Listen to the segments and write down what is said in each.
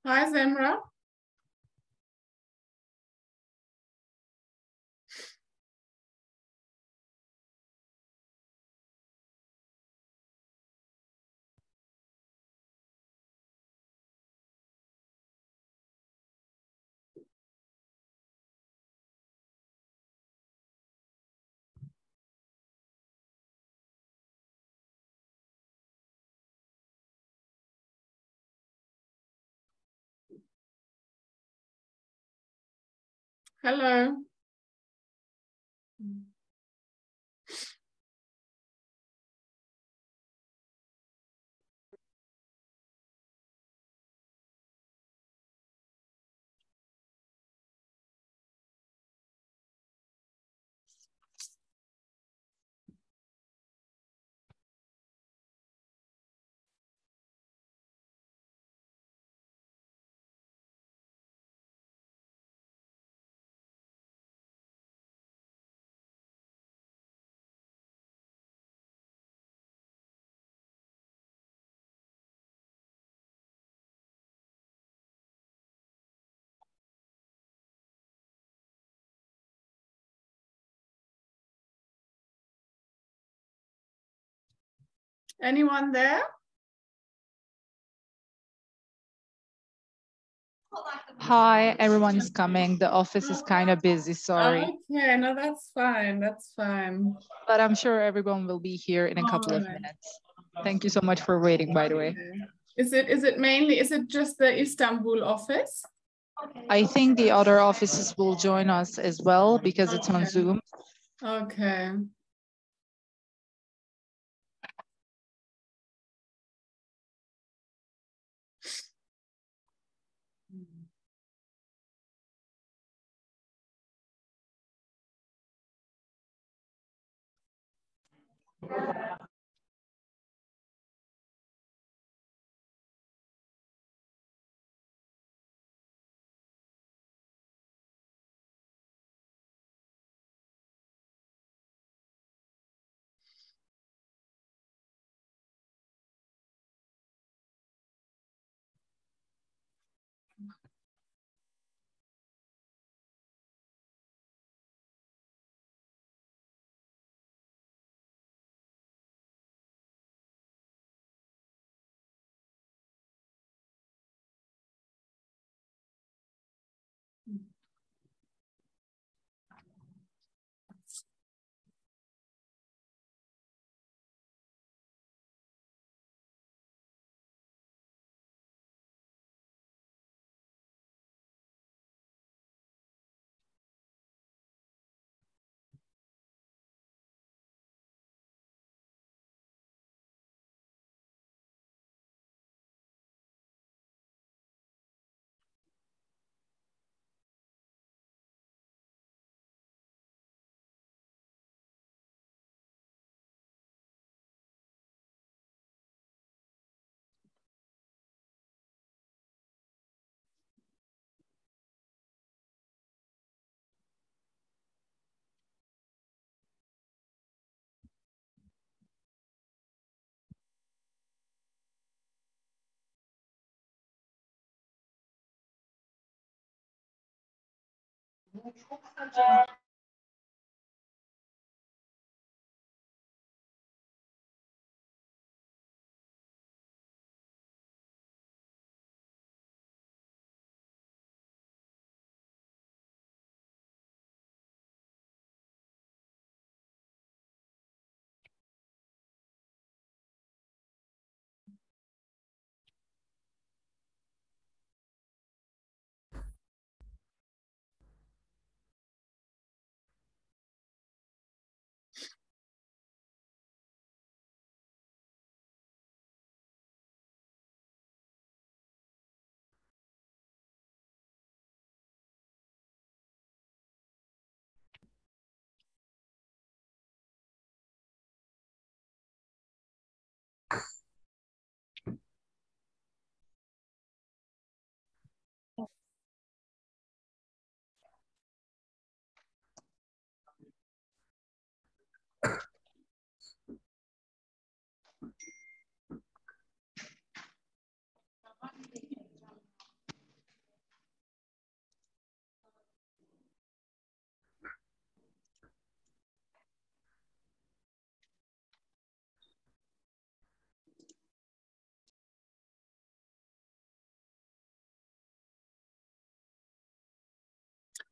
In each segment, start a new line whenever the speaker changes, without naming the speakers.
Hi, Semra. Hello. Anyone there?
Hi, everyone's coming. The office is kind of busy, sorry.
Okay, no, that's fine. That's fine.
But I'm sure everyone will be here in a couple of minutes. Thank you so much for waiting, by the way.
Is it just the Istanbul office?
I think the other offices will join us as well because it's on Zoom.
Okay.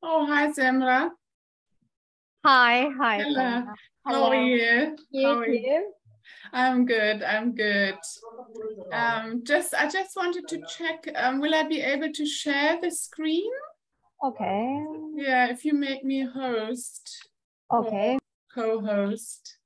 Oh, hi, Semra.
Hi.
Hello.
Hello.
How are you? How are you?
You?
I'm good. I just wanted to check, will I be able to share the screen?
Okay.
Yeah, if you make me host.
Okay.
Or co-host.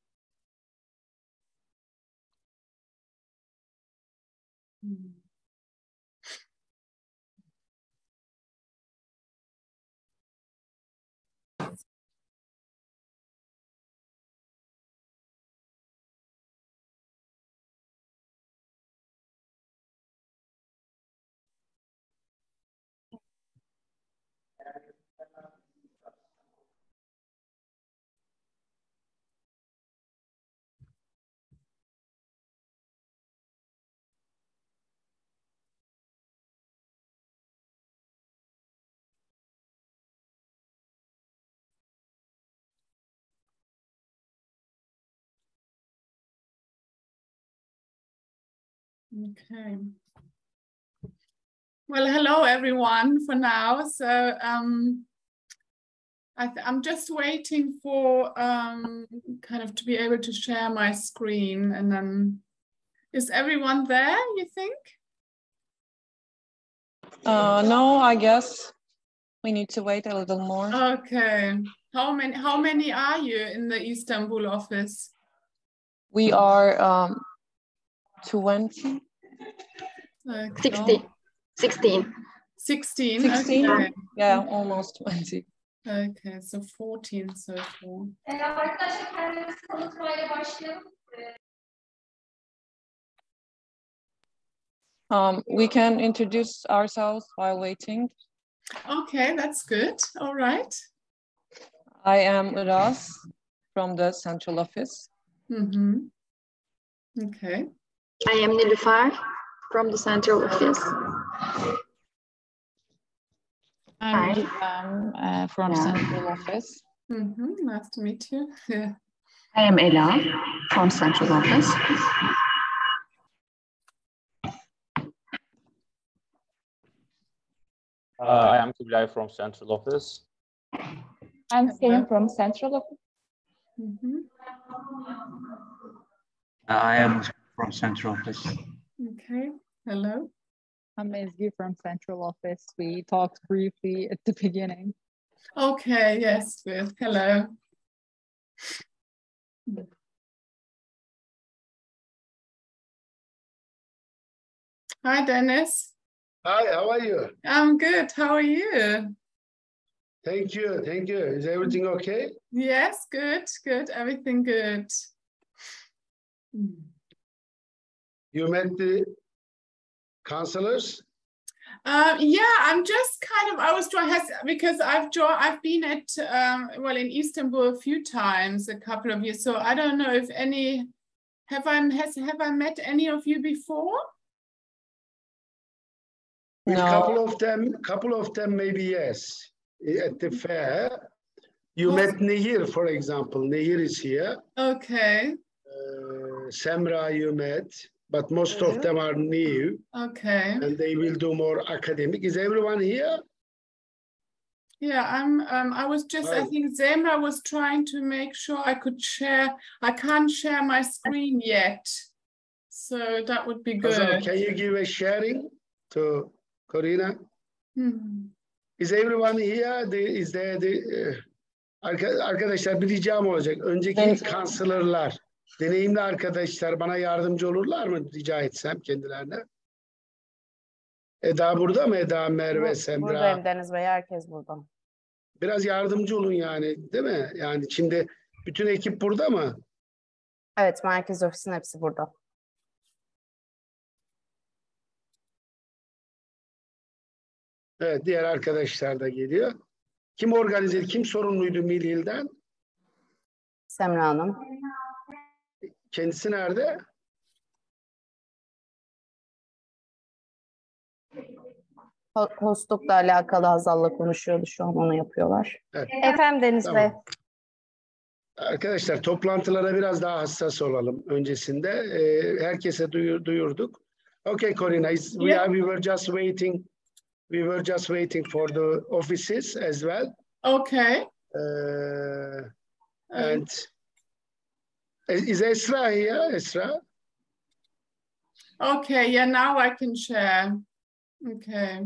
Okay. Well, hello everyone for now. So I'm just waiting for kind of to be able to share my screen, and then is everyone there, you think?
No, I guess we need to wait a little more.
Okay. How many are you in the Istanbul office?
We are 20.
Okay.
16.
16.
16?
Okay.
Yeah, almost 20.
Okay, so 14 so far.
Arkadaşlar kendimizi tanıtmayla başlayalım.
We can introduce ourselves while waiting.
Okay, that's good. All right.
I am Uras from the central office.
Mm-hmm. Okay.
I am Nilüfer from the central office.
I'm Gizem from central office.
Mm-hmm. Nice to meet you. Yeah.
I am Ela from central office.
I am Güler from central office.
I'm Seren from central office.
Mm-hmm.
I am from central office.
Okay. Hello.
I'm Esgün from central office. We talked briefly at the beginning.
Okay. Yes. Good. Hello. Hi, Dennis.
Hi, how are you?
I'm good. How are you?
Thank you. Is everything okay?
Yes. Good. Good. Everything good.
You met the counselors?
Yeah, I'm just kind of, I was trying, because I've been at, well, in Istanbul a few times, a couple of years, so I don't know if any, have I met any of you before?
With
No.
couple of them maybe yes. At the fair, you met Nehir, for example. Nehir is here.
Okay.
Semra you met, but most of them are new.
Okay.
And they will do more academic. Is everyone here?
Yeah, I was just, I think Semra was trying to make sure I could share. I can't share my screen yet, so that would be good.
Hazal, can you give a sharing to Corina? Is everyone here? Arkadaşlar bir ricam olacak. Önceki counselorlar, deneyimli arkadaşlar bana yardımcı olurlar mı rica etsem kendilerine? Eda burada mı? Eda, Merve, Semra.
Buradayım Deniz Bey, herkes burada.
Biraz yardımcı olun yani, değil mi? Yani şimdi bütün ekip burada mı?
Evet, merkez ofisin hepsi burada.
Evet, diğer arkadaşlar da geliyor. Kim organize, kim sorumluydu Milhil'den?
Semra Hanım.
Kendisi nerede?
Hostlukla alakalı Hazal'la konuşuyordu, şu an onu yapıyorlar.
Evet.
Efendim Deniz
Tamam.
Bey.
Arkadaşlar toplantılara biraz daha hassas olalım öncesinde. Herkese duyurduk. Okay, Corina, we were just waiting for the offices as well.
Okay.
And is Esra here? Esra?
Okay, yeah, now I can share. Okay.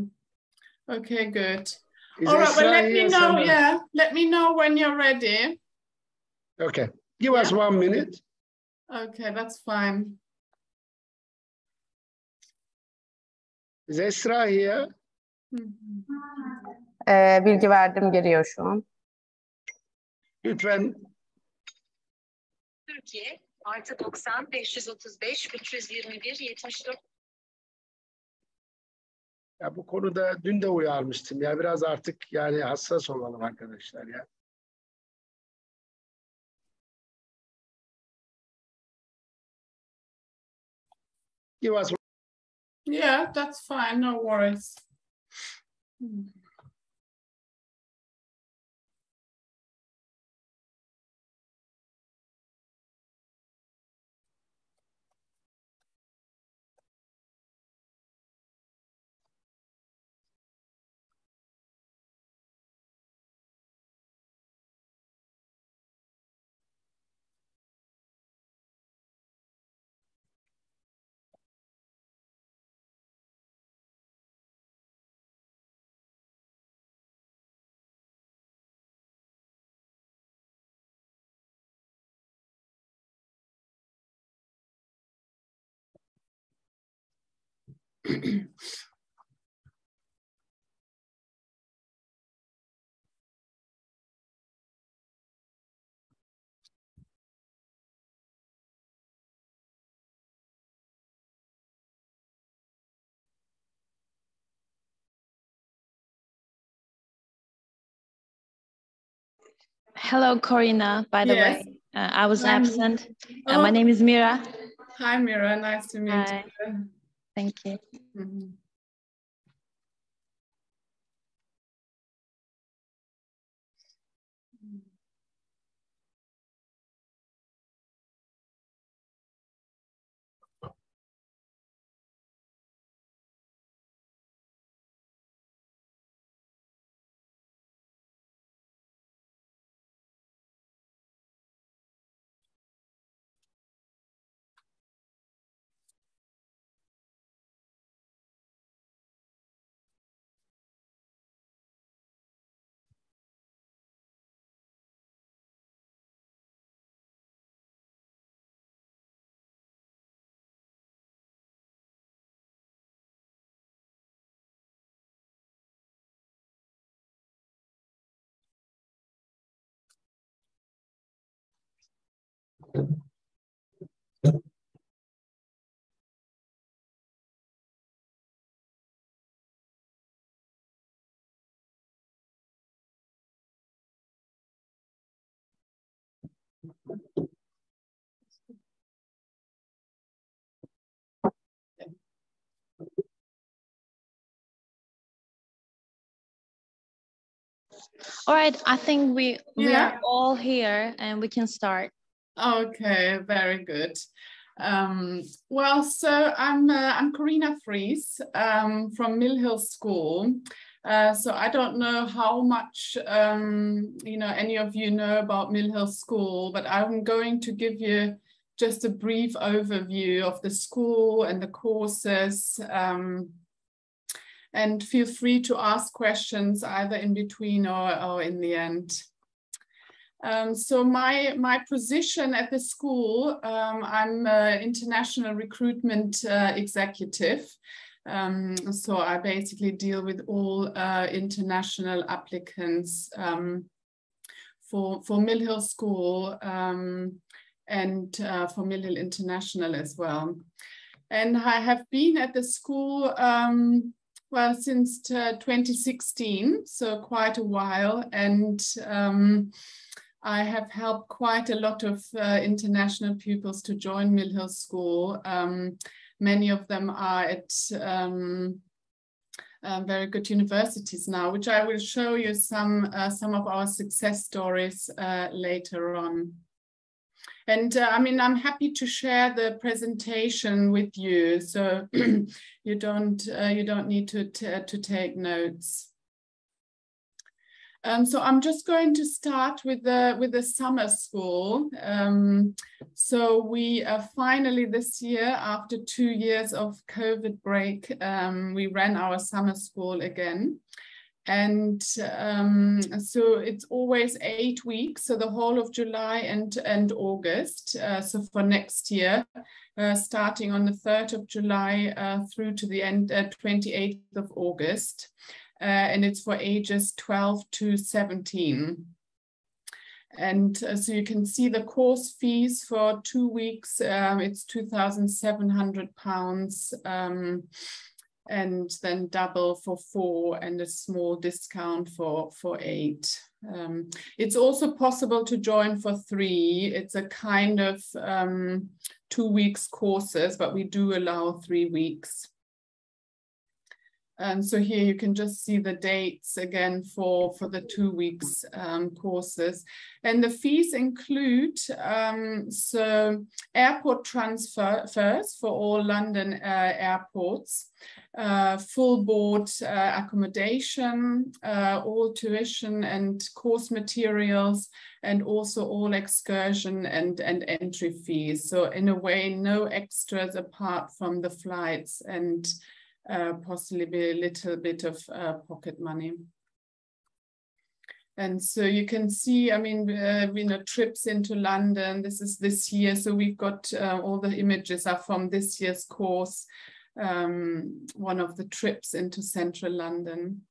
Okay, good.
Is
All right, well,
Esra
let me
here,
know,
Semra?
yeah. Let me know when you're ready.
Okay. Give us 1 minute.
Okay, that's fine.
Is Esra here?
Bilgi verdim, geliyor şu an.
Lütfen.
Türkiye +90 535 321 74.
Ya bu konuda dün de uyarmıştım. Ya biraz artık yani hassas olalım arkadaşlar ya. Give us.
Yeah, that's fine. No worries.
Hello, Corina, by the way. I was absent. My name is Mira.
Hi, Mira. Nice to meet you.
Thank you. All right, I think we are all here and we can start.
Okay, very good. Well, so I'm Corina Fries from Mill Hill School. So I don't know how much any of you know about Mill Hill School, but I'm going to give you just a brief overview of the school and the courses. And feel free to ask questions either in between or in the end. So my position at the school, I'm an international recruitment executive. So I basically deal with all international applicants for Mill Hill School and for Mill Hill International as well. And I have been at the school well, since 2016, so quite a while, and I have helped quite a lot of international pupils to join Mill Hill School. Many of them are at very good universities now, which I will show you some of our success stories later on. And I mean, I'm happy to share the presentation with you, so you don't need to take notes. So I'm just going to start with the summer school. So we finally this year, after 2 years of COVID break, we ran our summer school again. And so it's always 8 weeks, so the whole of July and August. So for next year, starting on the 3rd of July through to the end, 28th of August. And it's for ages 12 to 17. And so you can see the course fees for 2 weeks, it's £2,700. And then double for 4 and a small discount for 8. It's also possible to join for 3. It's a kind of 2 weeks courses, but we do allow 3 weeks. And so here you can just see the dates again for the 2 weeks courses. And the fees include so airport transfers for all London airports, full board accommodation, all tuition and course materials, and also all excursion and entry fees. So in a way, no extras apart from the flights and possibly a little bit of pocket money. And so you can see, I mean, trips into London, this is this year. So we've got all the images are from this year's course, one of the trips into central London.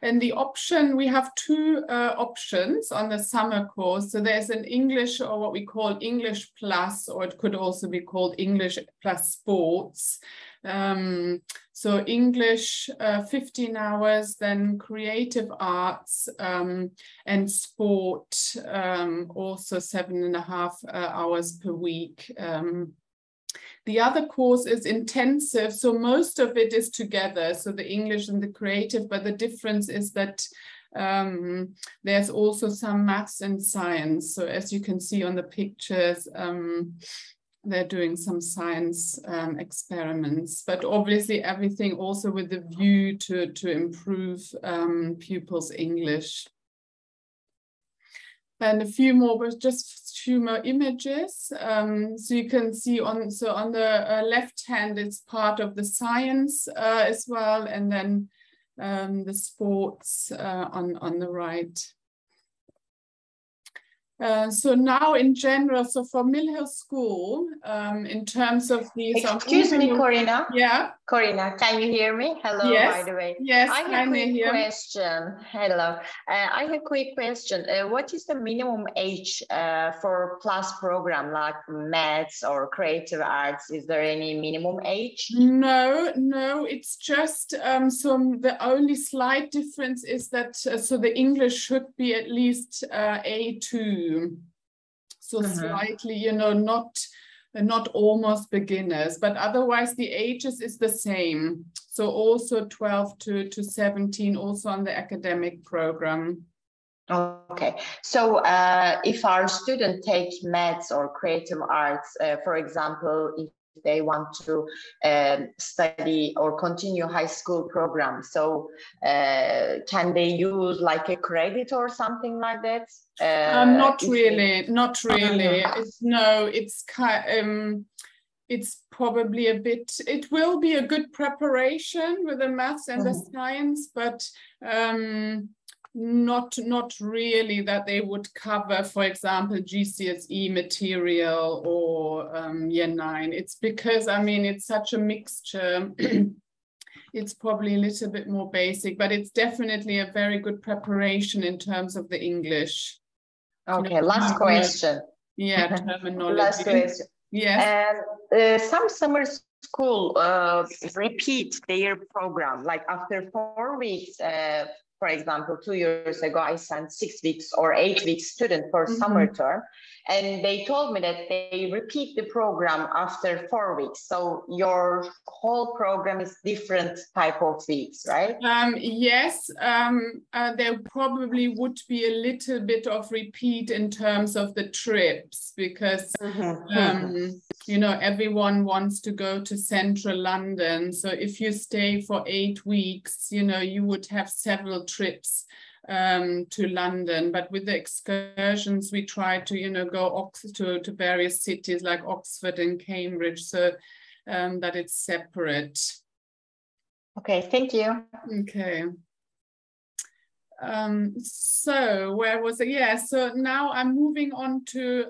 And the option, we have 2 options on the summer course. So there's an English, or what we call English Plus, or it could also be called English Plus Sports. So English 15 hours, then creative arts and sport also 7.5 hours per week. The other course is intensive, so most of it is together, so the English and the creative, but the difference is that there's also some maths and science. So as you can see on the pictures, they're doing some science experiments, but obviously everything also with the view to improve pupils' English. And a few more, but just a few more images. So you can see on the left hand, it's part of the science as well, and then the sports on the right. So now in general, so for Mill Hill School, in terms of these...
Excuse me, Corina.
Yeah?
Corina, can you hear me? Hello,
yes.
By the way.
Yes,
I have a quick question. Hello. I have a quick question. What is the minimum age for plus program like maths or creative arts? Is there any minimum age?
No, it's just, so the only slight difference is that, so the English should be at least A2. So slightly, not almost beginners, but otherwise the ages is the same. So also 12 to 17, also on the academic program.
Okay, so if our student takes maths or creative arts, for example, if they want to study or continue high school program, so can they use like a credit or something like that?
Not really. It's probably a bit, it will be a good preparation with the maths and the science, but not really that they would cover, for example, GCSE material or year 9. It's because, I mean, it's such a mixture. It's probably a little bit more basic, but it's definitely a very good preparation in terms of the English.
Okay, last question.
Yeah, terminology.
Last question.
Yes.
Some summer school repeat their program, like after 4 weeks, for example, 2 years ago, I sent 6 weeks or 8 weeks student for summer term, and they told me that they repeat the program after 4 weeks. So your whole program is different type of weeks, right?
Yes, there probably would be a little bit of repeat in terms of the trips, because you know, everyone wants to go to central London. So if you stay for 8 weeks, you know, you would have several trips to London. But with the excursions, we try to, you know, go to various cities like Oxford and Cambridge, so that it's separate.
Okay, thank you.
Okay. So where was it? Yeah, so now I'm moving on to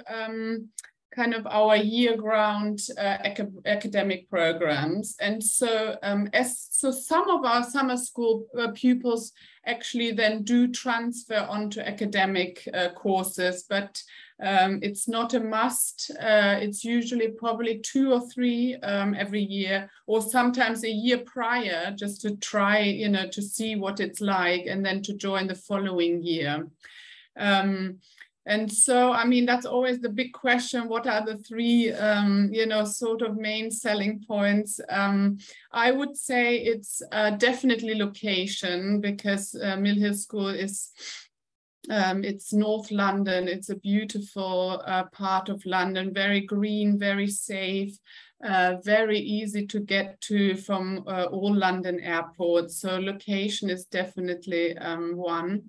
kind of our year-round academic programs. And so, so some of our summer school pupils actually then do transfer onto academic courses, but it's not a must. It's usually probably 2 or 3 every year, or sometimes a year prior, just to try, you know, to see what it's like, and then to join the following year. And so, I mean, that's always the big question. What are the 3, you know, sort of main selling points? I would say it's definitely location, because Mill Hill School is, it's North London. It's a beautiful part of London, very green, very safe, very easy to get to from all London airports. So location is definitely one.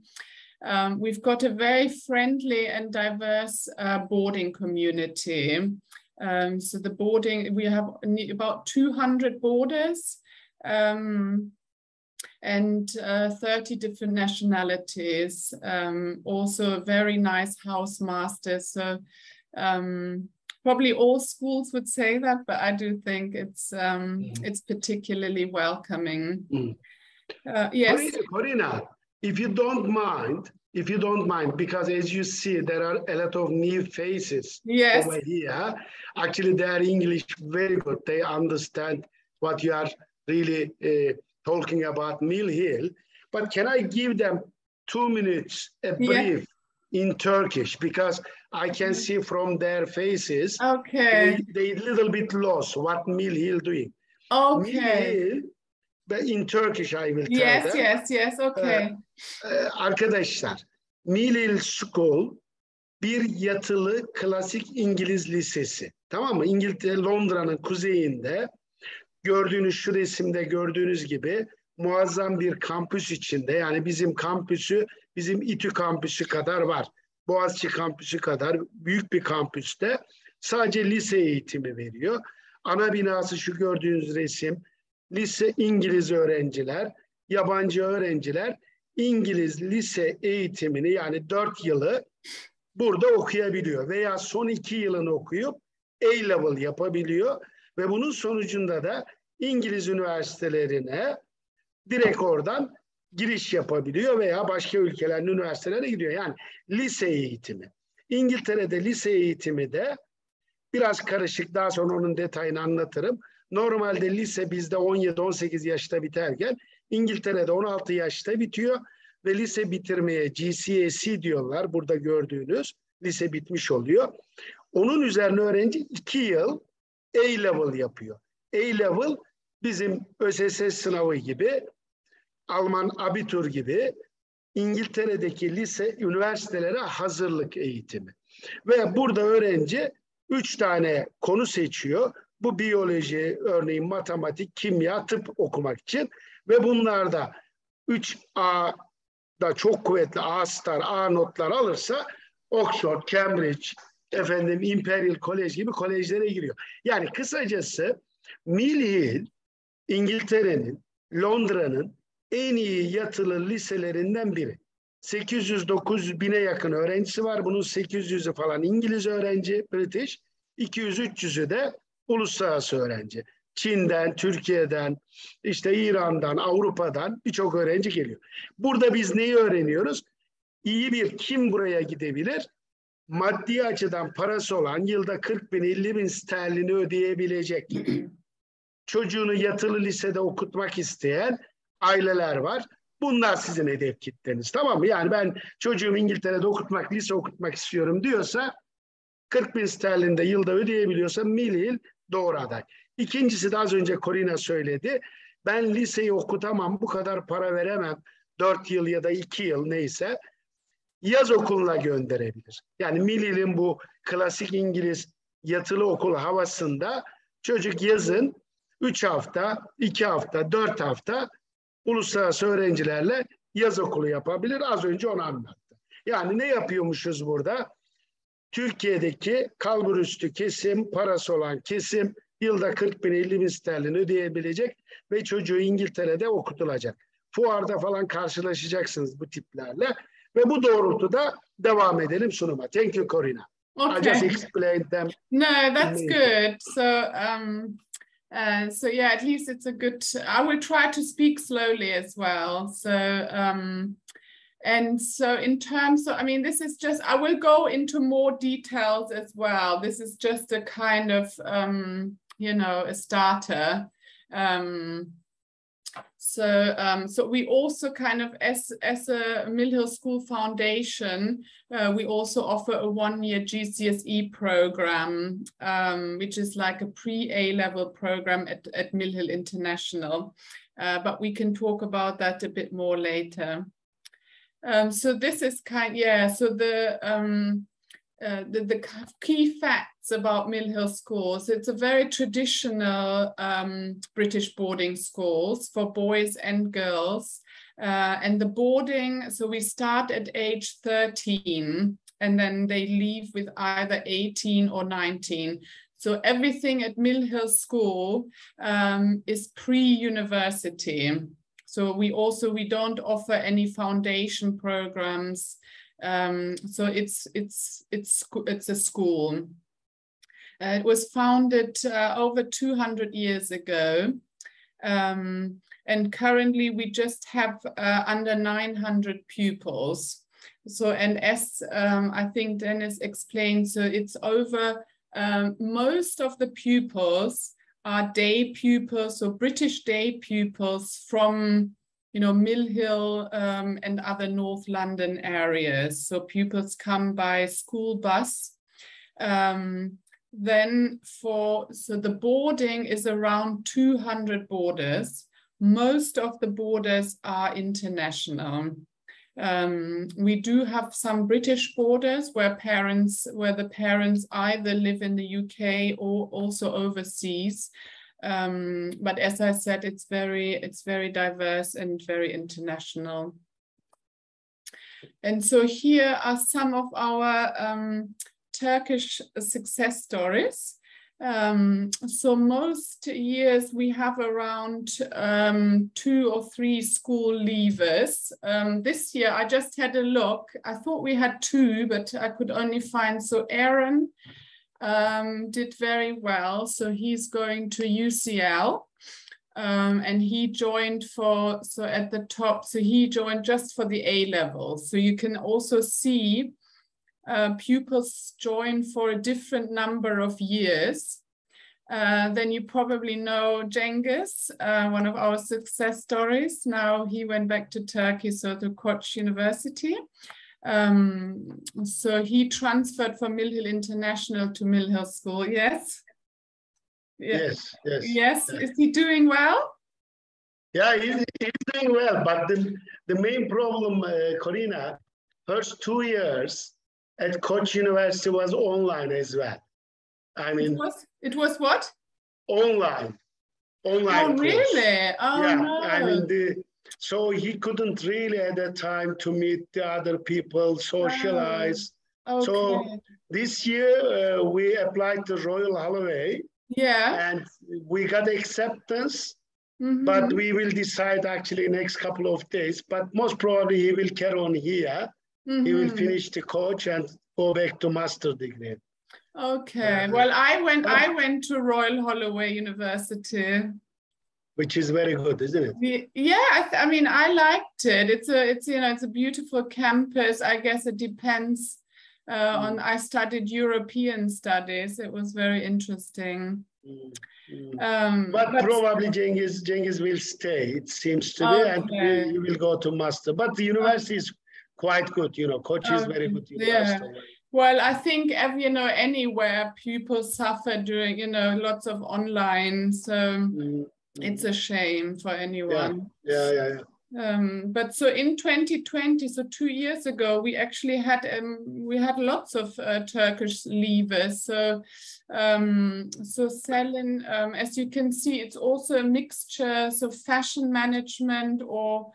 We've got a very friendly and diverse boarding community. So the boarding, we have about 200 boarders and 30 different nationalities. Also a very nice housemaster. So probably all schools would say that, but I do think it's particularly welcoming. Yes,
Corina, if you don't mind, because as you see, there are a lot of new faces over here. Actually, their English very good. They understand what you are really talking about Mill Hill. But can I give them 2 minutes, a brief in Turkish? Because I can see from their faces, they a little bit lost what Mill Hill doing.
Okay.
Mill Hill, in Turkish I will tell them.
Yes, okay.
Arkadaşlar, Mill Hill School bir yatılı klasik İngiliz lisesi. Tamam mı? İngiltere, Londra'nın kuzeyinde gördüğünüz şu resimde gördüğünüz gibi muazzam bir kampüs içinde. Yani bizim kampüsü, bizim İTÜ kampüsü kadar var. Boğaziçi kampüsü kadar büyük bir kampüste sadece lise eğitimi veriyor. Ana binası şu gördüğünüz resim. Lise İngiliz öğrenciler, yabancı öğrenciler İngiliz lise eğitimini, yani 4 yılı burada okuyabiliyor veya son 2 yılını okuyup A-level yapabiliyor ve bunun sonucunda da İngiliz üniversitelerine direkt oradan giriş yapabiliyor veya başka ülkelerin üniversitelerine gidiyor. Yani lise eğitimi. İngiltere'de lise eğitimi de biraz karışık, daha sonra onun detayını anlatırım. Normalde lise bizde 17-18 yaşta biterken İngiltere'de 16 yaşta bitiyor ve lise bitirmeye GCSE diyorlar. Burada gördüğünüz lise bitmiş oluyor. Onun üzerine öğrenci 2 yıl A-level yapıyor. A-level bizim ÖSS sınavı gibi, Alman Abitur gibi İngiltere'deki lise üniversitelere hazırlık eğitimi. Ve burada öğrenci 3 tane konu seçiyor. Bu biyoloji, örneğin matematik, kimya, tıp okumak için ve bunlarda 3A'da çok kuvvetli A star, A notlar alırsa Oxford, Cambridge, Imperial College gibi kolejlere giriyor. Yani kısacası Mill Hill, İngiltere'nin, Londra'nın en iyi yatılı liselerinden biri. 800-900 bine yakın öğrencisi var. Bunun 800'ü falan İngiliz öğrenci, British, 200-300'ü de uluslararası öğrenci. Çin'den, Türkiye'den, işte İran'dan, Avrupa'dan birçok öğrenci geliyor. Burada biz neyi öğreniyoruz? İyi bir kim buraya gidebilir? Maddi açıdan parası olan, yılda 40 bin, 50 bin sterlini ödeyebilecek, çocuğunu yatılı lisede okutmak isteyen aileler var. Bunlar sizin hedef kitleniz, tamam mı? Yani ben çocuğumu İngiltere'de okutmak, lise okutmak istiyorum diyorsa, 40 bin sterlin de yılda ödeyebiliyorsa Mill Hill doğru aday. İkincisi de az önce Corina söyledi. Ben liseyi okutamam, bu kadar para veremem. 4 yıl ya da 2 yıl neyse. Yaz okuluna gönderebilir. Yani Mill Hill'in bu klasik İngiliz yatılı okul havasında çocuk yazın 3 hafta, 2 hafta, 4 hafta uluslararası öğrencilerle yaz okulu yapabilir. Az önce onu anlattı. Yani ne yapıyormuşuz burada? Türkiye'deki kalburüstü kesim, parası olan kesim yılda 40 bin 50 bin sterlin ödeyebilecek ve çocuğu İngiltere'de okutulacak. Fuarda falan karşılaşacaksınız bu tiplerle ve bu doğrultuda devam edelim sunuma. Thank you, Corina.
Okay.
I just explained them.
No, that's good. So yeah, at least it's a good, I will try to speak slowly as well. So, and so in terms of, I mean, this is just, I will go into more details as well. This is just a kind of, you know, a starter. So we also kind of, as a Mill Hill School Foundation, we also offer a 1-year GCSE program, which is like a pre-A level program at Mill Hill International. But we can talk about that a bit more later. So this is so the key facts about Mill Hill schools. It's a very traditional British boarding schools for boys and girls. And the boarding, so we start at age 13 and then they leave with either 18 or 19. So everything at Mill Hill School is pre-university. So we don't offer any foundation programs. So it's a school. It was founded over 200 years ago. And currently we just have under 900 pupils. So, and as I think Dennis explained, so it's over, most of the pupils are day pupils, so British day pupils from, you know, Mill Hill and other North London areas. So pupils come by school bus. Then so the boarding is around 200 boarders. Most of the boarders are international. We do have some British boarders where the parents either live in the UK or also overseas. But as I said, it's very diverse and very international. And so here are some of our Turkish success stories. So most years we have around 2 or 3 school leavers. This year I just had a look. I thought we had 2, but I could only find, so Aaron did very well. So he's going to UCL and he joined at the top, so he joined just for the A level. So you can also see pupils join for a different number of years. Then you probably know Cengiz, one of our success stories. Now he went back to Turkey, so to Koç University. So he transferred from Mill Hill International to Mill Hill School, yes? Yeah. Yes. Is he doing well?
Yeah, he's doing well, but the main problem, Corina, first 2 years at Koç University was online as well. I mean,
it was what?
Online.
Oh,
course.
really? Oh,
yeah,
no.
I mean, so he couldn't really at that time to meet the other people, socialize.
Oh, okay.
So this year we applied to Royal Holloway.
Yeah.
And we got acceptance, but we will decide actually next couple of days. But most probably he will carry on here. He will finish the coach and go back to master degree.
Okay. Well, I went to Royal Holloway University,
which is very good, isn't
it? Yeah, I mean, I liked it. It's a beautiful campus. I guess it depends on. I studied European studies. It was very interesting.
But probably Cengiz will stay. It seems to be, and he will go to master. But the university is quite good. You know, Koç is very good university.
Yeah. Well, I think anywhere pupils suffer during lots of online, so it's a shame for anyone.
Yeah.
But so in 2020, so 2 years ago, we actually had lots of Turkish leavers. So Selen, as you can see, it's also a mixture, so fashion management or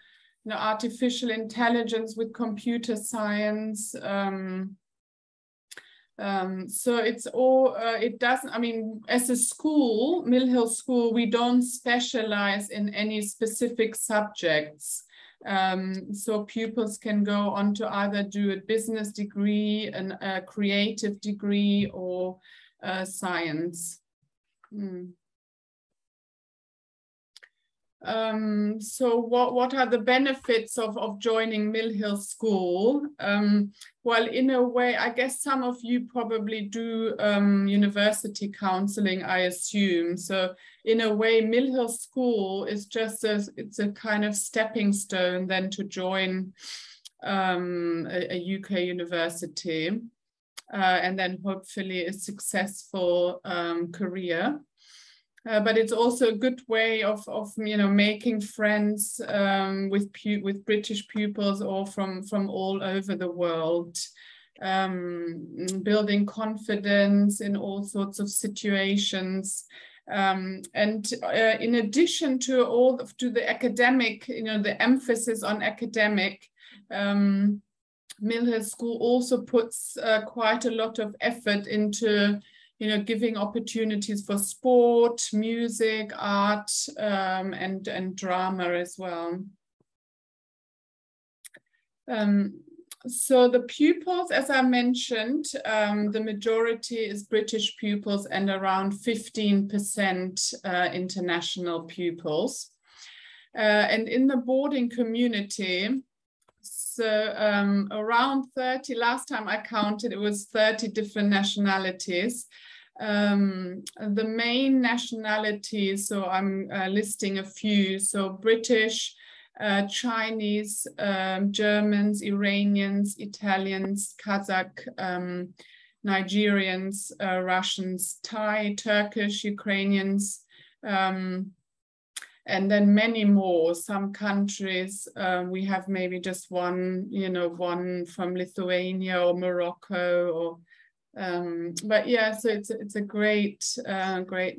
artificial intelligence with computer science. So it's all, it doesn't, I mean, as a school, Mill Hill School, we don't specialize in any specific subjects. So pupils can go on to either do a business degree, a creative degree, or science. So what are the benefits of joining Mill Hill School? Well, in a way, I guess some of you probably do university counseling, I assume. So in a way, Mill Hill School is just it's a kind of stepping stone then to join a UK university and then hopefully a successful career. But it's also a good way of making friends with British pupils or from all over the world, building confidence in all sorts of situations, and in addition to the academic, the emphasis on academic. Mill Hill School also puts quite a lot of effort into giving opportunities for sport, music, art, and drama as well. So the pupils, as I mentioned, the majority is British pupils and around 15% international pupils. And in the boarding community, so around 30, last time I counted, it was 30 different nationalities. The main nationalities, so I'm listing a few, so British, Chinese, Germans, Iranians, Italians, Kazakh, Nigerians, Russians, Thai, Turkish, Ukrainians, and then many more. Some countries, we have maybe just one, one from Lithuania or Morocco, or but yeah, so it's a great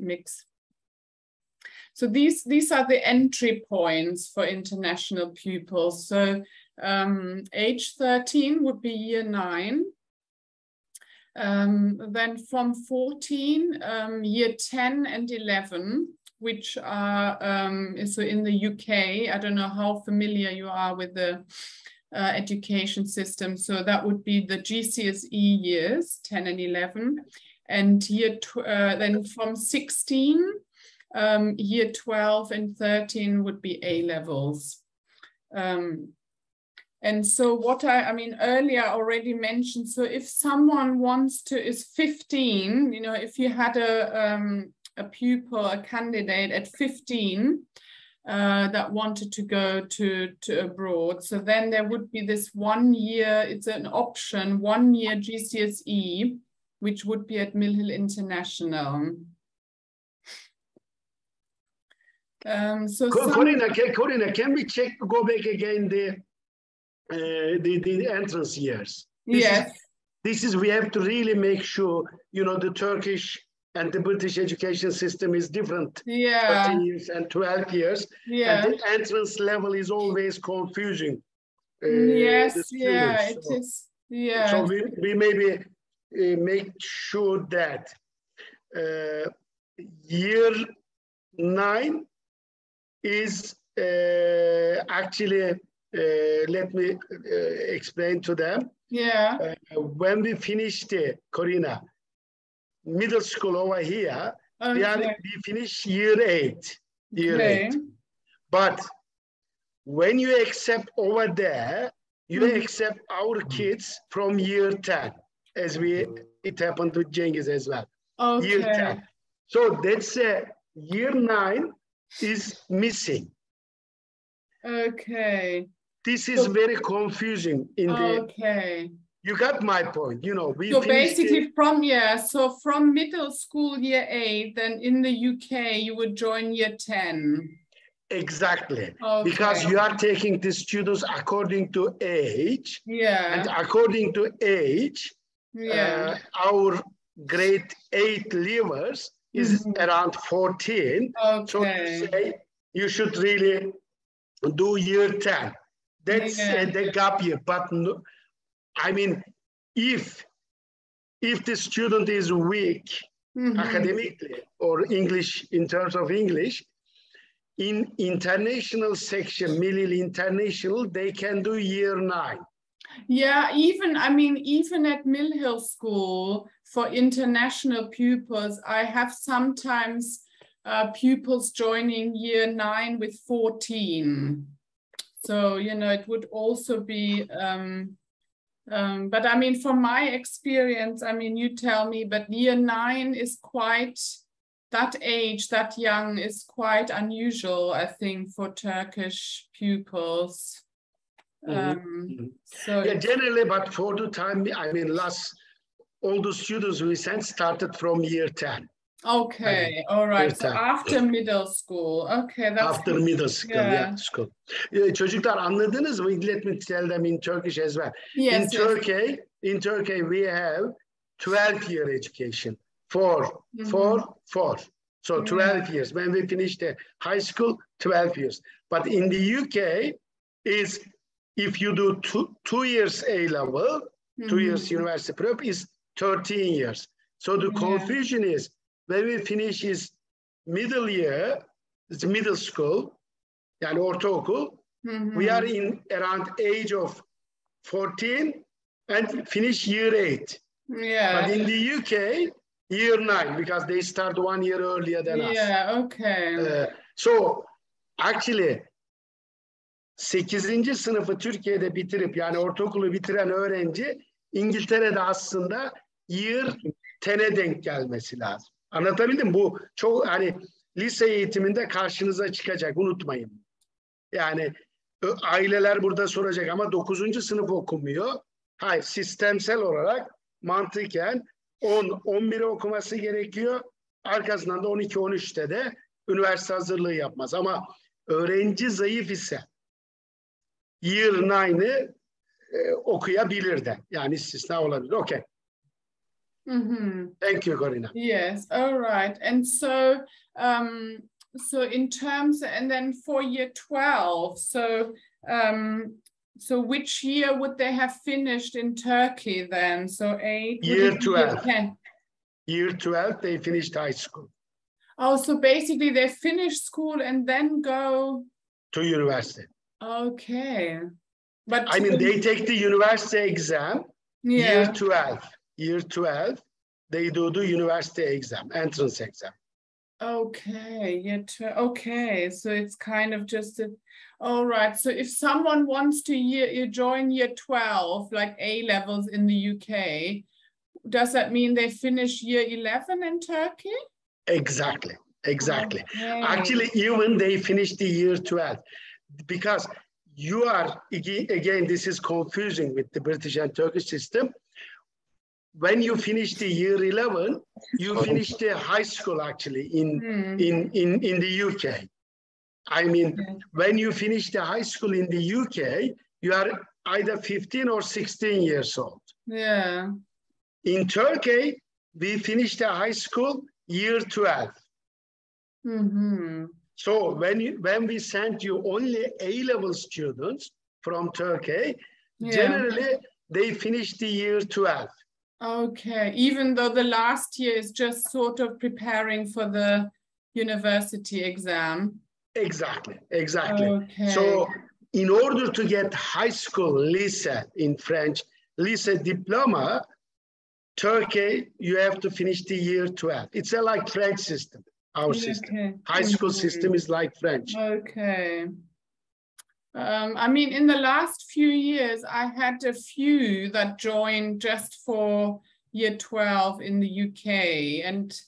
mix. So these are the entry points for international pupils. So age 13 would be year 9. Then from 14, year 10 and 11, which are so in the UK. I don't know how familiar you are with the education system. So that would be the GCSE years, 10 and 11. And then from 16, year 12 and 13 would be A levels. And so what I mean, earlier I already mentioned, so if someone is 15, if you had a pupil, a candidate at 15 that wanted to go to abroad. So then there would be this 1 year, it's an option, 1 year GCSE, which would be at Mill Hill International.
Corina, can we go back again the entrance years? This is we have to really make sure, the Turkish and the British education system is different. 13 years and 12 years. And the entrance level is always confusing.
It is.
So we maybe make sure that year 9 is actually, let me explain to them. When we finish Corina, middle school over here, we finish year 8. But when you accept over there, you accept our kids from year 10, as it happened to Cengiz as well. Year 10. So that's year 9 is missing. This is very confusing in the. You got my point, So
basically from middle school year 8, then in the UK you would join year 10.
Exactly.
Okay.
Because you are taking the students according to age.
Yeah.
And according to age,
yeah.
Our grade 8 leavers is around 14.
Okay.
So to say, you should really do year 10. That's the gap year. But no, I mean, if the student is weak academically or English, in terms of English, in international section, Middle International, they can do year 9.
Yeah, even at Mill Hill School for international pupils, I have sometimes pupils joining year 9 with 14. So, you know, it would also be, but I mean, from my experience, I mean, you tell me, but year 9 is quite, that age, that young is quite unusual, I think, for Turkish pupils. So
yeah, generally, but for the time, I mean, all the students we sent started from year 10.
Okay, all right. So after middle school. Okay, that's
after middle school, yeah, school. Çocuklar anladınız mı? Let me tell them in Turkish as well.
Yes,
in Turkey, we have 12-year education. Four. So 12 years. When we finish the high school, 12 years. But in the UK, is if you do two years A-level, 2 years university prep, is 13 years. So the confusion is, when we finish his middle year, it's middle school, yani ortaokul, we are in around age of 14 and finish year 8.
Yeah.
But in the UK, year 9, because they start 1 year earlier than us.
Yeah, okay.
So actually, 8. sınıfı Türkiye'de bitirip, yani ortaokulu bitiren öğrenci, İngiltere'de aslında year 10'e denk gelmesi lazım. Anlatabildim mi? Bu çok, hani lise eğitiminde karşınıza çıkacak, unutmayın. Yani aileler burada soracak ama 9. sınıf okumuyor. Hayır, sistemsel olarak mantıken 10-11'i okuması gerekiyor. Arkasından da 12-13'te de üniversite hazırlığı yapmaz. Ama öğrenci zayıf ise year 9'ı okuyabilir de. Yani istisna olabilir. Okay. Thank you, Corina.
Yes, all right. And so, so in terms, and then for year 12, so, so which year would they have finished in Turkey then? So 8?
Year 12. Year 12, they finished high school.
Oh, so basically they finish school and then go
to university.
Okay. But
I mean, they take the university exam, year 12. Year 12, they do the university exam, entrance exam.
Okay, okay, so it's kind of just all right. So if someone wants to join year 12, like A levels in the UK, does that mean they finish year 11 in Turkey?
Exactly. Okay.
Actually,
even they finish the year 12, because you are, again, this is confusing with the British and Turkish system. When you finish the year 11, you finish the high school actually in the UK. I mean, when you finish the high school in the UK, you are either 15 or 16 years old.
Yeah.
In Turkey, we finish the high school year 12. So when we send you only A-level students from Turkey, generally they finish the year 12.
Okay, even though the last year is just sort of preparing for the university exam.
Exactly.
Okay.
So in order to get high school, Lise in French, Lise diploma, Turkey, you have to finish the year 12. It's a like French system, our system. High school system is like French.
Okay. I mean, in the last few years, I had a few that joined just for year 12 in the UK. And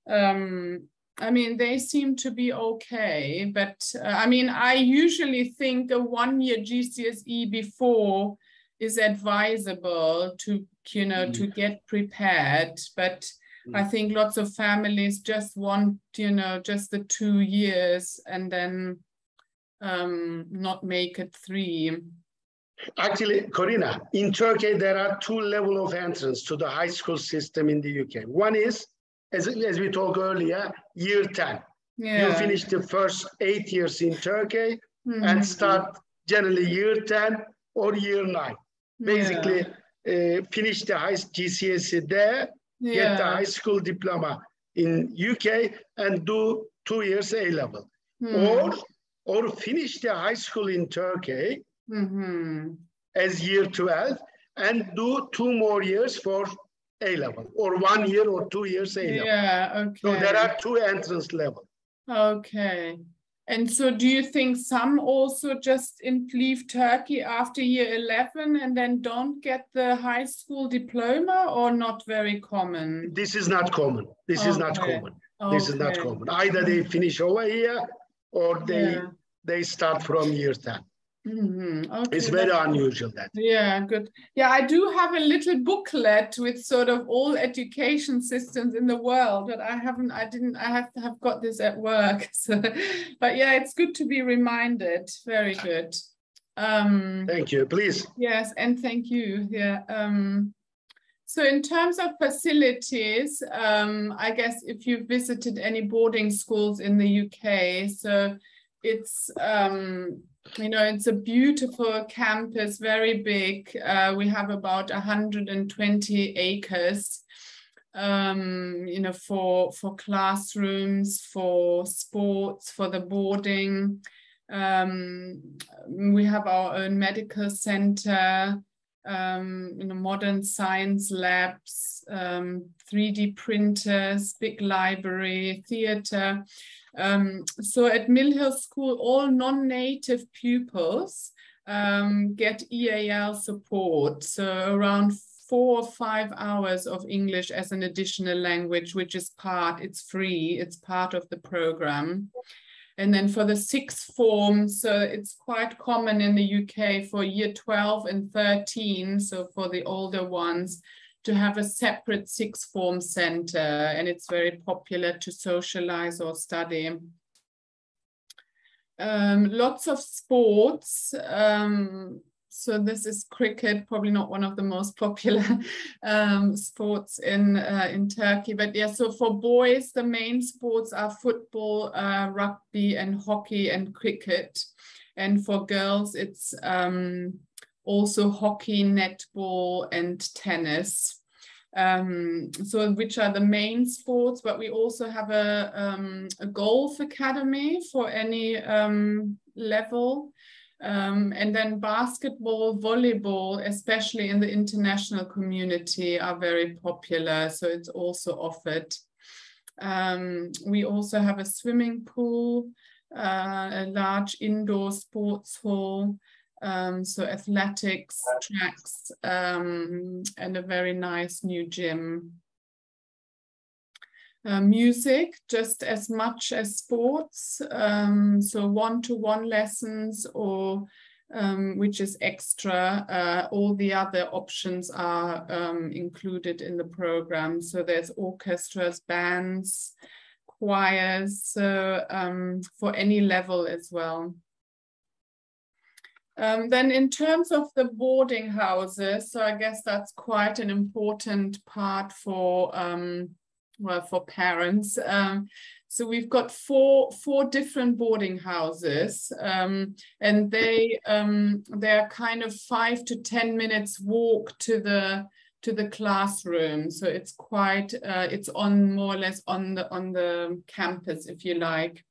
I mean, they seem to be okay. But I mean, I usually think a 1-year GCSE before is advisable to, you know, to get prepared. But I think lots of families just want, you know, just the 2 years and then not make it 3.
Actually, Corina, in Turkey, there are 2 levels of entrance to the high school system in the UK. One is, as we talked earlier, year 10. You finish the first 8 years in Turkey and start generally year 10 or year 9. Basically, finish the high GCSE there, get the high school diploma in UK and do 2 years A-level. Or finish the high school in Turkey as year 12 and do 2 more years for A-level, or 1 year or 2 years A-level.
Yeah, okay.
So there are 2 entrance levels.
Okay. And so do you think some also just leave Turkey after year 11 and then don't get the high school diploma, or not very common?
This is not common. This is not common. This is not common. Either they finish over here or they start from year 10. Okay, it's very unusual that.
Yeah, good. Yeah, I do have a little booklet with sort of all education systems in the world, but I have got this at work. So, but yeah, it's good to be reminded. Very good.
Thank you, please.
Yes, and thank you. Yeah. So in terms of facilities, I guess if you visited any boarding schools in the UK, so it's it's a beautiful campus, very big. We have about 120 acres, for classrooms, for sports, for the boarding. We have our own medical center, modern science labs, 3D printers, big library, theater. So at Mill Hill School, all non-native pupils get EAL support. So around 4 or 5 hours of English as an additional language, which is it's free, it's part of the program. And then for the 6th form, so it's quite common in the UK for year 12 and 13, so for the older ones, to have a separate 6th form center, and it's very popular to socialize or study. Lots of sports. So this is cricket, probably not one of the most popular sports in Turkey, but yeah, so for boys, the main sports are football, rugby and hockey and cricket. And for girls, it's also hockey, netball and tennis. So which are the main sports, but we also have a golf academy for any level. And then basketball, volleyball, especially in the international community, are very popular. So it's also offered. We also have a swimming pool, a large indoor sports hall, so athletics, tracks, and a very nice new gym. Music, just as much as sports, so one-to-one lessons, or which is extra. All the other options are included in the program. So there's orchestras, bands, choirs, so for any level as well. Then in terms of the boarding houses, so I guess that's quite an important part for for parents. So we've got four different boarding houses, and they're kind of 5 to 10 minutes walk to the classroom. So it's quite it's on more or less on the campus, if you like.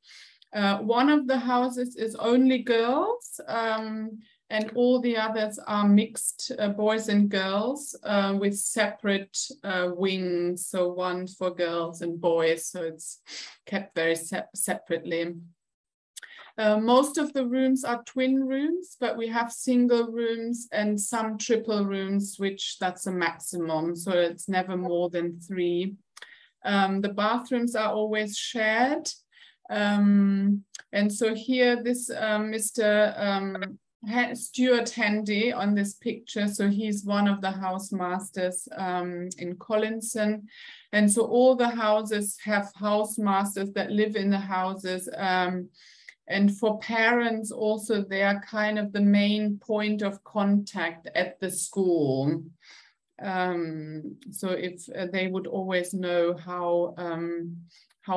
One of the houses is only girls, and all the others are mixed, boys and girls, with separate wings. So one for girls and boys, so it's kept very separately. Most of the rooms are twin rooms, but we have single rooms and some triple rooms, which that's a maximum. So it's never more than 3. The bathrooms are always shared. And so here this Mr. Stuart Handy on this picture, so he's one of the housemasters in Collinson, and so all the houses have housemasters that live in the houses, And for parents also, they are kind of the main point of contact at the school. So if they would always know how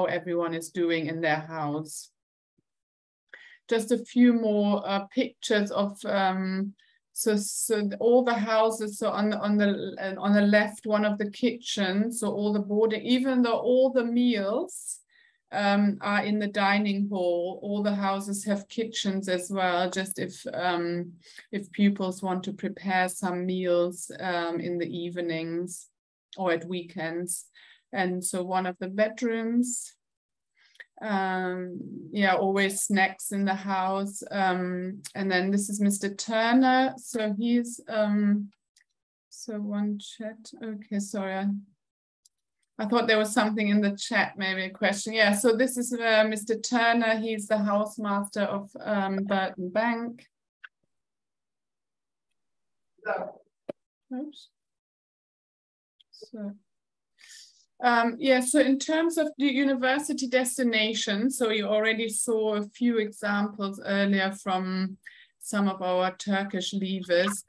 everyone is doing in their house. Just a few more pictures of so all the houses. So on the left, one of the kitchens. So all the boarding, even though all the meals are in the dining hall, all the houses have kitchens as well, just if pupils want to prepare some meals in the evenings or at weekends. And so one of the bedrooms, yeah, always snacks in the house. And then this is Mr. Turner. So he's so one chat. Okay, sorry. I thought there was something in the chat, maybe a question. Yeah, so this is Mr. Turner. He's the housemaster of Burton Bank. Oops. So, yeah, so in terms of the university destination, so you already saw a few examples earlier from some of our Turkish leavers.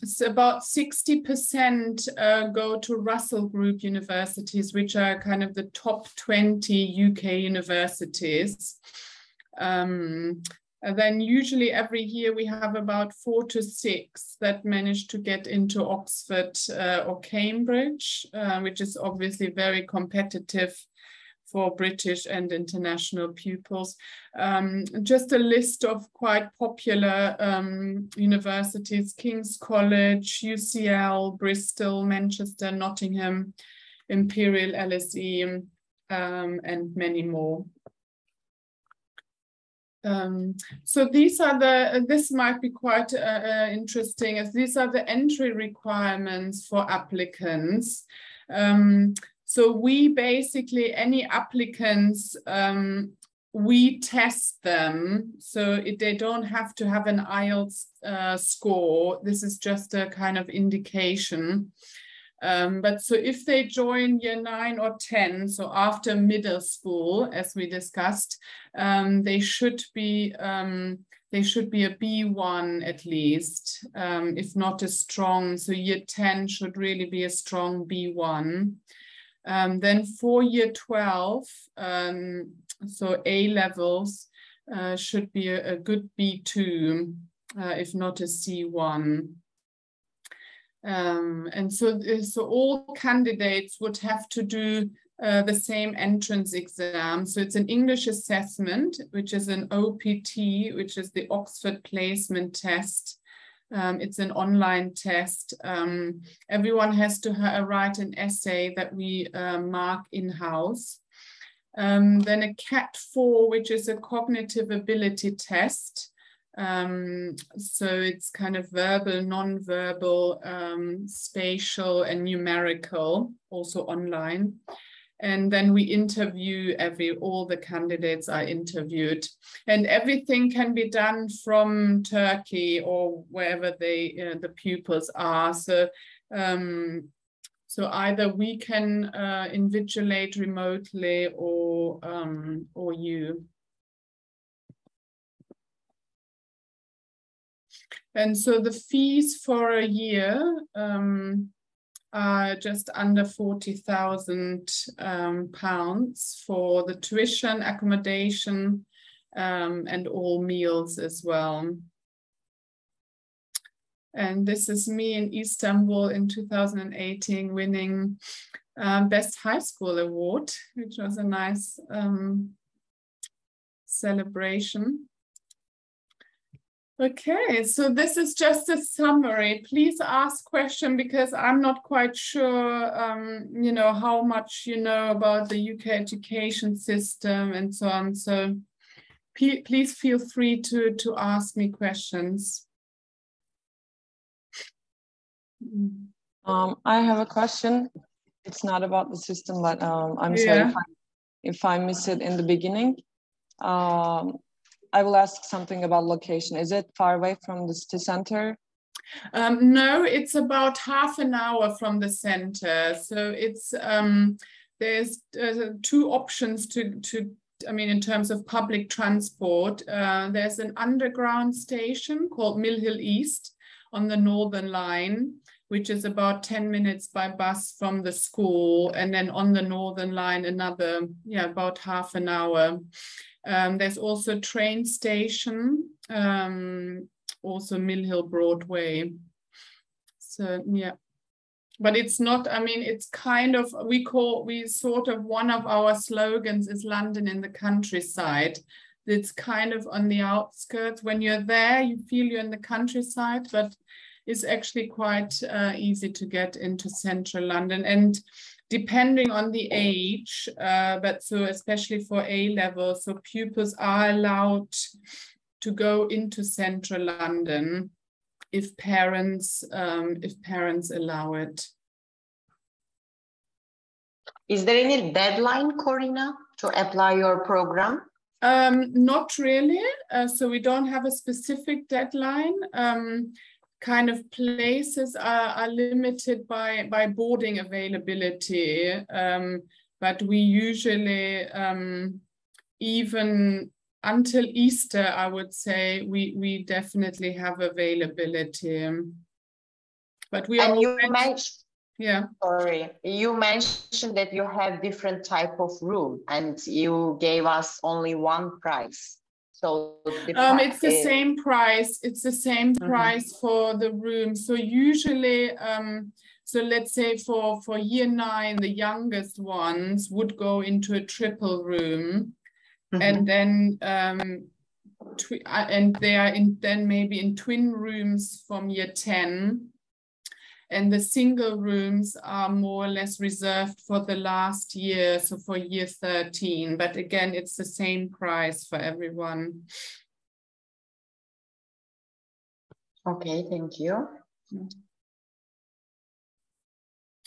So about 60% go to Russell Group universities, which are kind of the top 20 UK universities. And then usually every year we have about 4 to 6 that manage to get into Oxford or Cambridge, which is obviously very competitive for British and international pupils. Just a list of quite popular universities: King's College, UCL, Bristol, Manchester, Nottingham, Imperial, LSE, and many more. So these are this might be quite interesting, as these are the entry requirements for applicants. So we basically, any applicants, we test them. So they don't have to have an IELTS score. This is just a kind of indication. But so if they join year 9 or 10, so after middle school, as we discussed, they should be a B1 at least, if not a strong. So year 10 should really be a strong B1. Then for year 12, so A levels should be a good B2, if not a C1. And so all candidates would have to do the same entrance exam. So it's an English assessment, which is an OPT, which is the Oxford Placement Test. It's an online test. Everyone has to write an essay that we mark in-house. Then a CAT 4, which is a cognitive ability test. So it's kind of verbal, non-verbal, spatial and numerical, also online. And then we interview all the candidates are interviewed, and everything can be done from Turkey or wherever the pupils are. So, so either we can invigilate remotely or you. And so the fees for a year are just under £40,000 for the tuition, accommodation, and all meals as well. And this is me in Istanbul in 2018 winning Best High School Award, which was a nice celebration. Okay, so this is just a summary. Please ask questions because I'm not quite sure, you know, how much you know about the UK education system and so on. So please feel free to ask me questions.
I have a question. It's not about the system, but I'm sorry if I miss it in the beginning. I will ask something about location. Is it far away from the city center?
No, it's about half an hour from the center. So it's there's 2 options to I mean, in terms of public transport, there's an underground station called Mill Hill East on the Northern Line, which is about 10 minutes by bus from the school. And then on the Northern Line, another, about half an hour. There's also a train station, also Mill Hill Broadway. So, yeah. But it's not, I mean, it's kind of, one of our slogans is London in the countryside. It's kind of on the outskirts. When you're there, you feel you're in the countryside, but it's actually quite easy to get into central London. And depending on the age, but so especially for A-level, so pupils are allowed to go into central London if parents allow it.
Is there any deadline, Corina, to apply your program?
Not really. So we don't have a specific deadline. Kind of places are limited by boarding availability, but we usually, even until Easter, I would say, we definitely have availability. But we are Sorry, you mentioned that you have different type of room and you gave us only one price. So it's the same price. It's the same price for the room. So usually, so let's say for year 9, the youngest ones would go into a triple room, and then and they are then maybe in twin rooms from year 10. And the single rooms are more or less reserved for the last year, so for year 13. But again, it's the same price for everyone.
Okay, thank you.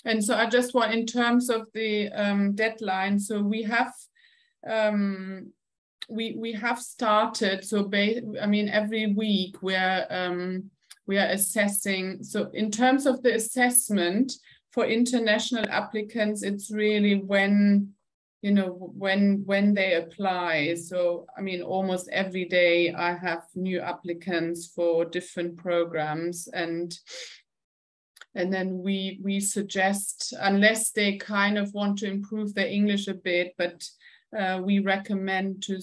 And so I just want, in terms of the deadline, so we have started. So I mean, every week we are assessing. So in terms of the assessment for international applicants, it's really when they apply. So, I mean, almost every day I have new applicants for different programs, and then we suggest, unless they kind of want to improve their English a bit, but we recommend to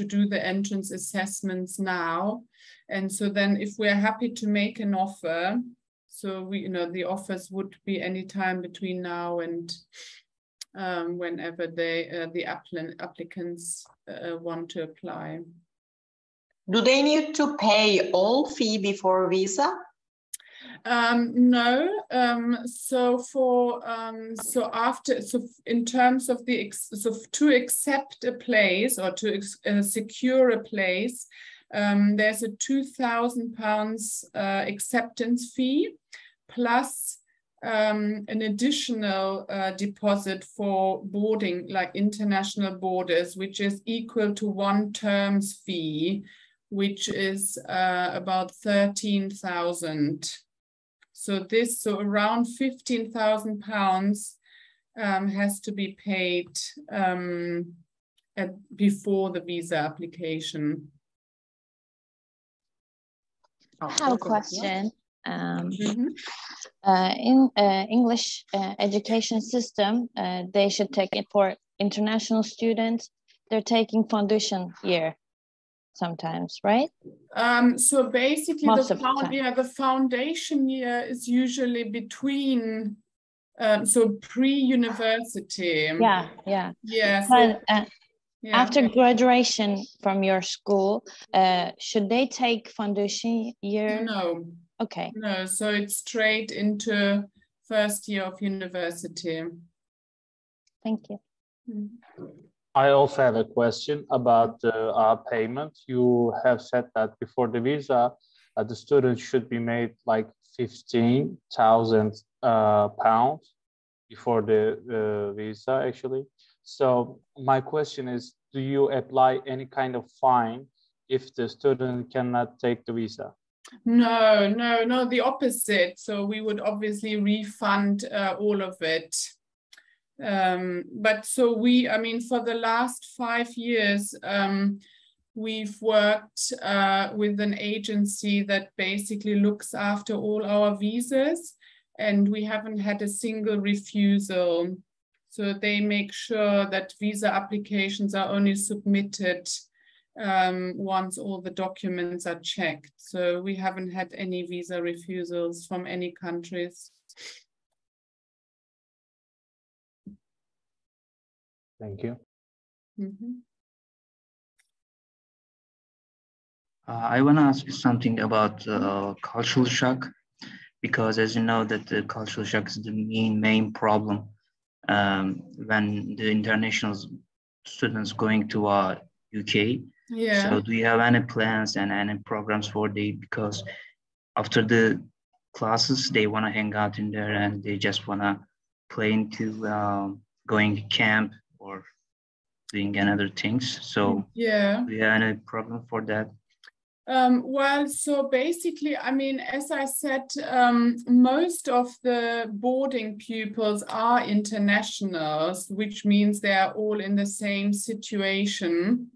do the entrance assessments now. And so then if we're happy to make an offer, so the offers would be any time between now and whenever the applicants want to apply.
Do they need to pay all fee before visa?
No. So in terms of to accept a place or to secure a place, there's a £2,000 acceptance fee plus an additional deposit for boarding, like international borders, which is equal to 1 term's fee, which is about 13,000. So around £15,000 has to be paid before the visa application.
I have a question. In English education system, they should take it for international students. They're taking foundation year sometimes, right?
So basically, the foundation year is usually between, so pre-university.
Yeah.
So,
after graduation from your school, should they take foundation year?
No.
Okay.
No, so it's straight into first year of university.
Thank you.
I also have a question about our payment. You have said that before the visa, the student should be made like £15,000 before the visa, actually. So my question is, do you apply any kind of fine if the student cannot take the visa?
No, the opposite. So we would obviously refund all of it. But so we, I mean, for the last 5 years, we've worked with an agency that basically looks after all our visas, and we haven't had a single refusal. So they make sure that visa applications are only submitted once all the documents are checked. So we haven't had any visa refusals from any countries.
Thank you.
Mm-hmm.
I want to ask you something about cultural shock, because as you know that the cultural shock is the main problem when the international students going to UK.
Yeah.
So do you have any plans and any programs for because after the classes, they want to hang out in there and they just want to play into going to camp or doing another things. So
yeah.
Do you have any problem for that?
Well, so basically, I mean, as I said, most of the boarding pupils are internationals, which means they are all in the same situation,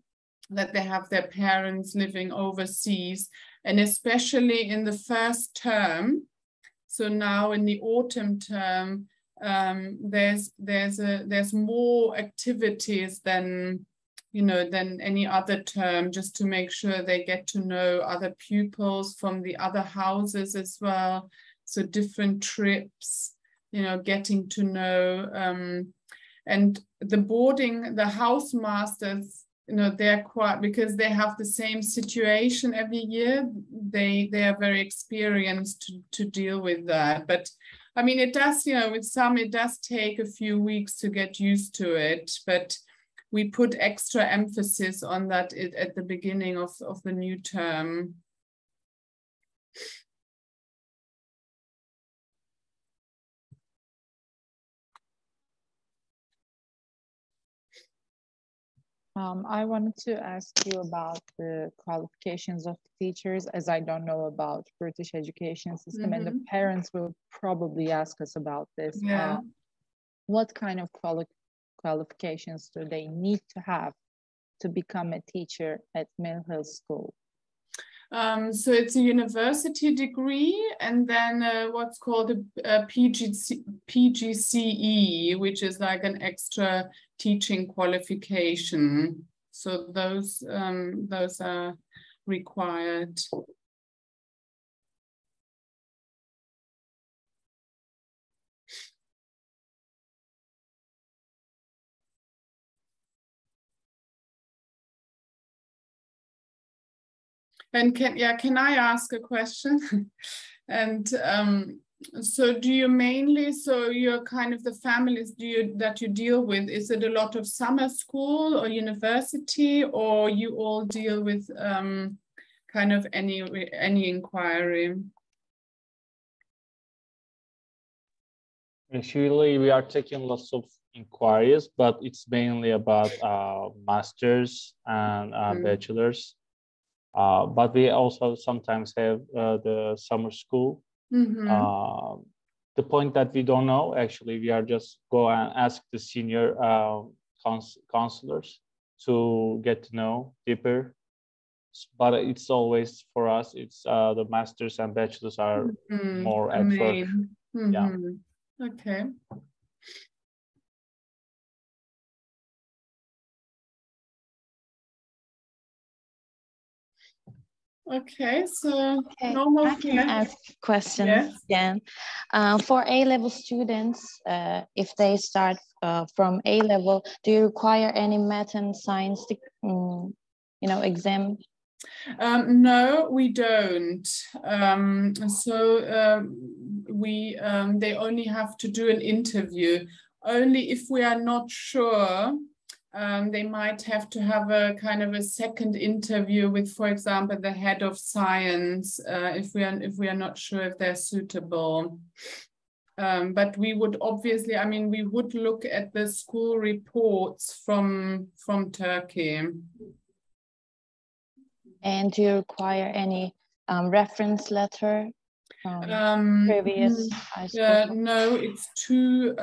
that they have their parents living overseas, and especially in the first term. So now in the autumn term, there's more activities than any other term, just to make sure they get to know other pupils from the other houses as well. So different trips, getting to know, and the house masters, they're quite, because they have the same situation every year, they are very experienced to deal with that. But I mean, it does, with some, it does take a few weeks to get used to it, but we put extra emphasis on that at the beginning of the new term.
I wanted to ask you about the qualifications of teachers, as I don't know about British education system, and the parents will probably ask us about this.
Yeah.
What kind of qualifications do they need to have to become a teacher at Mill Hill School?
So it's a university degree, and then what's called a PGCE, which is like an extra teaching qualification. So those are required. And can I ask a question? And so do you mainly, so you're kind of the families that you deal with, is it a lot of summer school or university, or you all deal with kind of any inquiry?
Usually we are taking lots of inquiries, but it's mainly about masters and bachelors. But we also sometimes have the summer school. The point that we don't know, actually, we are just go and ask the senior counselors to get to know deeper. But it's always, for us, it's the masters and bachelors are more at first. Yeah.
Okay. Okay, so normal.
I can ask questions again. For A-level students, if they start from A-level, do you require any math and science, exam?
No, we don't. They only have to do an interview. Only if we are not sure. They might have to have a kind of a second interview with, for example, the head of science, if we are not sure if they're suitable. But we would obviously, I mean, we would look at the school reports from Turkey.
And do you require any reference letter from previous high school?
No, it's too.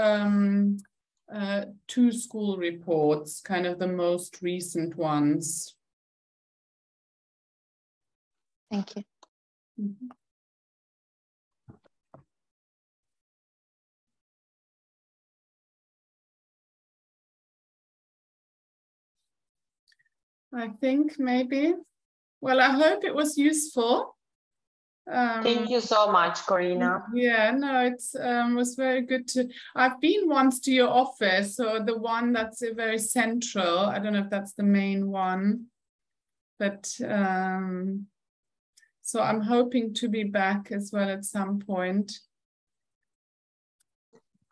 2 school reports, kind of the most recent ones.
Thank you.
Mm-hmm. I think maybe, well, I hope it was useful.
Thank you so much, Corina.
Yeah, no, it was very good to, I've been once to your office, so the one that's very central, I don't know if that's the main one, but so I'm hoping to be back as well at some point.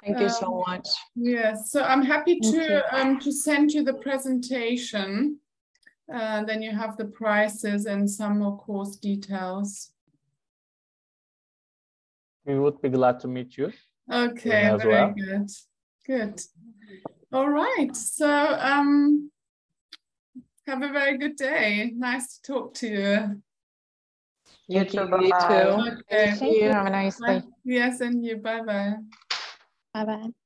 Thank you so much.
Yes, so I'm happy to send you the presentation. Then you have the prices and some more course details.
We would be glad to meet you.
Okay,
as
very
well.
good. Good. All right. So have a very good day. Nice to talk to you.
You too.
You too.
Okay.
Thank you. Have a nice day.
Yes, and you. Bye-bye.
Bye-bye.